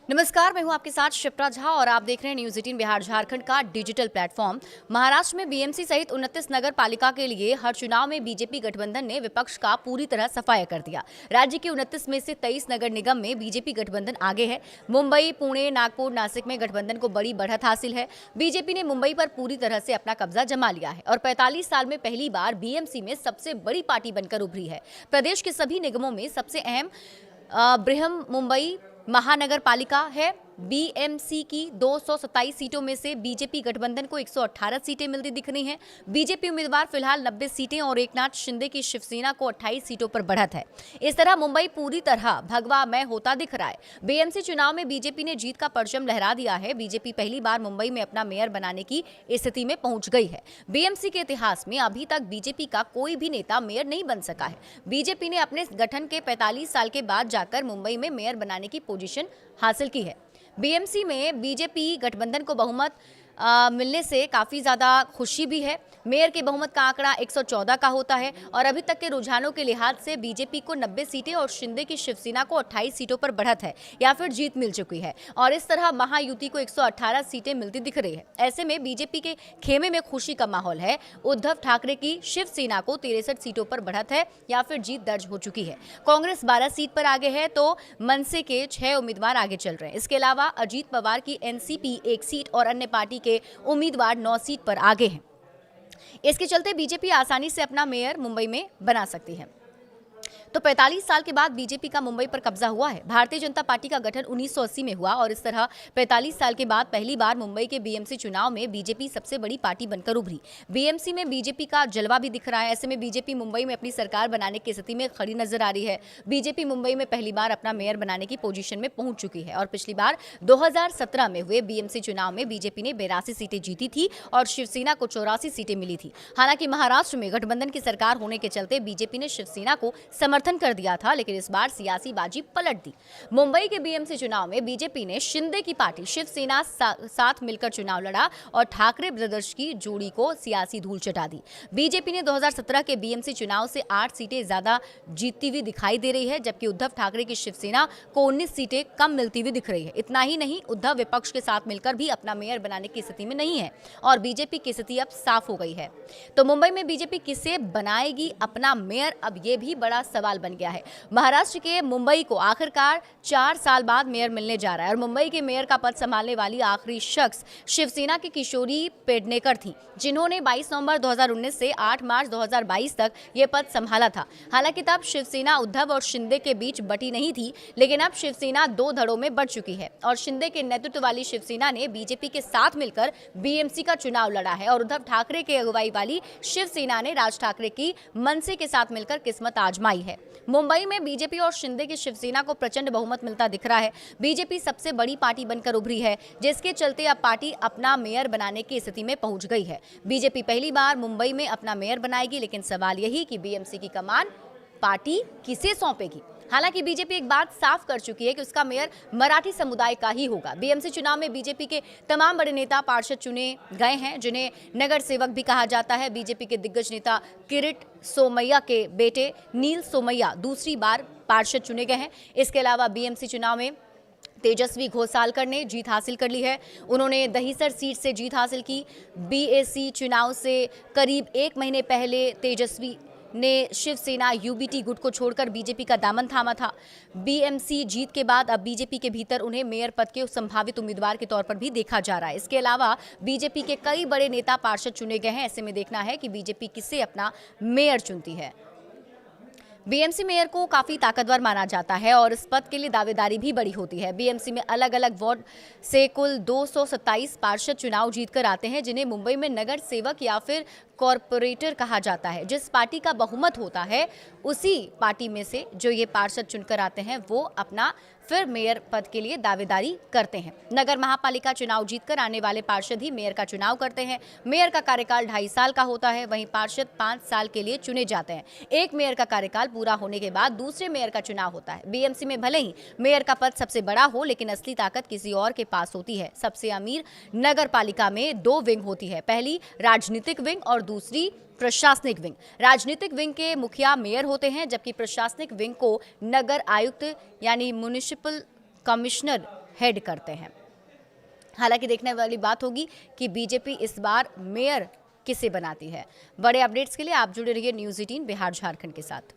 नमस्कार, मैं हूं आपके साथ शिप्रा झा और आप देख रहे हैं न्यूज़ 18 बिहार झारखंड का डिजिटल प्लेटफॉर्म। महाराष्ट्र में बीएमसी सहित 29 नगर पालिका के लिए हर चुनाव में बीजेपी गठबंधन ने विपक्ष का पूरी तरह सफाया कर दिया। राज्य के 29 में से 23 नगर निगम में बीजेपी गठबंधन आगे है। मुंबई, पुणे, नागपुर, नासिक में गठबंधन को बड़ी बढ़त हासिल है। बीजेपी ने मुंबई पर पूरी तरह से अपना कब्जा जमा लिया है और 45 साल में पहली बार बीएमसी में सबसे बड़ी पार्टी बनकर उभरी है। प्रदेश के सभी निगमों में सबसे अहम बृहम मुंबई महानगर पालिका है। बीएमसी की 227 सीटों में से बीजेपी गठबंधन को 118 सीटें मिलती दिख रही हैं। बीजेपी उम्मीदवार फिलहाल 90 सीटें और एकनाथ शिंदे की शिवसेना को 28 सीटों पर बढ़त है। इस तरह मुंबई पूरी तरह भगवामय होता दिख रहा है। बीएमसी चुनाव में बीजेपी ने जीत का परचम लहरा दिया है। बीजेपी पहली बार मुंबई में अपना मेयर बनाने की स्थिति में पहुंच गई है। बीएमसी के इतिहास में अभी तक बीजेपी का कोई भी नेता मेयर नहीं बन सका है। बीजेपी ने अपने गठन के 45 साल के बाद जाकर मुंबई में मेयर बनाने की पोजीशन हासिल की है। बीएमसी में बीजेपी गठबंधन को बहुमत मिलने से काफ़ी ज़्यादा खुशी भी है। मेयर के बहुमत का आंकड़ा 114 का होता है और अभी तक के रुझानों के लिहाज से बीजेपी को 90 सीटें और शिंदे की शिवसेना को 28 सीटों पर बढ़त है या फिर जीत मिल चुकी है और इस तरह महायुति को 118 सीटें मिलती दिख रही है। ऐसे में बीजेपी के खेमे में खुशी का माहौल है। उद्धव ठाकरे की शिवसेना को 63 सीटों पर बढ़त है या फिर जीत दर्ज हो चुकी है। कांग्रेस 12 सीट पर आगे है तो मनसे के 6 उम्मीदवार आगे चल रहे हैं। इसके अलावा अजीत पवार की एनसीपी 1 सीट और अन्य पार्टी के उम्मीदवार 9 सीट पर आगे हैं। इसके चलते बीजेपी आसानी से अपना मेयर मुंबई में बना सकती है। तो 45 साल के बाद बीजेपी का मुंबई पर कब्जा हुआ है। भारतीय जनता पार्टी का गठन 1980 में हुआ और इस तरह 45 साल के बाद पहली बार मुंबई के बीएमसी चुनाव में बीजेपी सबसे बड़ी पार्टी बनकर उभरी। बीएमसी में बीजेपी का जलवा भी दिख रहा है। ऐसे में बीजेपी मुंबई में अपनी सरकार बनाने की स्थिति में खड़ी नजर आ रही है। बीजेपी मुंबई में पहली बार अपना मेयर बनाने की पोजीशन में पहुंच चुकी है और पिछली बार 2017 में हुए बीएमसी चुनाव में बीजेपी ने 82 सीटें जीती थी और शिवसेना को 84 सीटें मिली थी। हालांकि महाराष्ट्र में गठबंधन की सरकार होने के चलते बीजेपी ने शिवसेना को समर्थन कर दिया था, लेकिन इस बार सियासी बाजी पलट दी। मुंबई के बीएमसी चुनाव में बीजेपी ने शिंदे की पार्टी शिवसेना साथ मिलकर चुनाव लड़ा और ठाकरे ब्रदर्स की जोड़ी को सियासी धूल चटा दी। बीजेपी ने 2017 के बीएमसी चुनाव से 8 सीटें ज्यादा जीतती हुई दिखाई दे रही है, जबकि उद्धव ठाकरे की शिवसेना को 19 सीटें कम मिलती हुई दिख रही है। इतना ही नहीं, उद्धव विपक्ष के साथ मिलकर भी अपना मेयर बनाने की स्थिति में नहीं है और बीजेपी की स्थिति अब साफ हो गई है। तो मुंबई में बीजेपी किसे बनाएगी अपना मेयर, अब ये भी बड़ा सवाल बन गया है। महाराष्ट्र के मुंबई को आखिरकार 4 साल बाद मेयर मिलने जा रहा है और मुंबई के मेयर का पद संभालने वाली आखिरी शख्स शिवसेना की किशोरी पेडनेकर थी, जिन्होंने 22 नवंबर 2019 से 8 मार्च 2022 तक ये पद संभाला था। हालांकि तब शिवसेना उद्धव और शिंदे के बीच बटी नहीं थी, लेकिन अब शिवसेना 2 धड़ों में बढ़ चुकी है और शिंदे के नेतृत्व वाली शिवसेना ने बीजेपी के साथ मिलकर बीएमसी का चुनाव लड़ा है और उद्धव ठाकरे के अगुवाई वाली शिवसेना ने राज ठाकरे की मनसे के साथ मिलकर किस्मत आजमाई है। मुंबई में बीजेपी और शिंदे की शिवसेना को प्रचंड बहुमत मिलता दिख रहा है। बीजेपी सबसे बड़ी पार्टी बनकर उभरी है, जिसके चलते अब पार्टी अपना मेयर बनाने की स्थिति में पहुंच गई है। बीजेपी पहली बार मुंबई में अपना मेयर बनाएगी, लेकिन सवाल यही कि बीएमसी की कमान पार्टी किसे सौंपेगी। हालांकि बीजेपी एक बात साफ कर चुकी है कि उसका मेयर मराठी समुदाय का ही होगा। बीएमसी चुनाव में बीजेपी के तमाम बड़े नेता पार्षद चुने गए हैं, जिन्हें नगर सेवक भी कहा जाता है। बीजेपी के दिग्गज नेता किरीट सोमैया के बेटे नील सोमैया दूसरी बार पार्षद चुने गए हैं। इसके अलावा बीएमसी चुनाव में तेजस्वी घोसालकर ने जीत हासिल कर ली है। उन्होंने दहीसर सीट से जीत हासिल की। बीएसी चुनाव से करीब 1 महीने पहले तेजस्वी ने शिवसेना यूबीटी गुट को छोड़कर बीजेपी का दामन थामा था। बीएमसी जीत के बाद अब बीजेपी के भीतर उन्हें मेयर पद के संभावित उम्मीदवार के तौर पर भी देखा जा रहा है। इसके अलावा बीजेपी के कई बड़े नेता पार्षद चुने गए हैं। ऐसे में देखना है कि बीजेपी किसे अपना मेयर चुनती है। बीएमसी मेयर को काफ़ी ताकतवर माना जाता है और इस पद के लिए दावेदारी भी बड़ी होती है। बीएमसी में अलग अलग वार्ड से कुल 227 पार्षद चुनाव जीतकर आते हैं, जिन्हें मुंबई में नगर सेवक या फिर कॉरपोरेटर कहा जाता है। जिस पार्टी का बहुमत होता है, उसी पार्टी में से जो ये पार्षद चुनकर आते हैं वो अपना फिर मेयर पद के लिए दावेदारी करते हैं। नगर महापालिका चुनाव जीतकर आने वाले पार्षद ही मेयर का चुनाव करते हैं। मेयर का कार्यकाल 2.5 साल का होता है, वहीं पार्षद 5 साल के लिए चुने जाते हैं। एक मेयर का कार्यकाल पूरा होने के बाद दूसरे मेयर का चुनाव होता है। बीएमसी में भले ही मेयर का पद सबसे बड़ा हो, लेकिन असली ताकत किसी और के पास होती है। सबसे अमीर नगर पालिका में 2 विंग होती है, पहली राजनीतिक विंग और दूसरी प्रशासनिक विंग। राजनीतिक विंग के मुखिया मेयर होते हैं, जबकि प्रशासनिक विंग को नगर आयुक्त यानी म्युनिसिपल कमिश्नर हेड करते हैं। हालांकि देखने वाली बात होगी कि बीजेपी इस बार मेयर किसे बनाती है। बड़े अपडेट्स के लिए आप जुड़े रहिए न्यूज़ 18 बिहार झारखंड के साथ।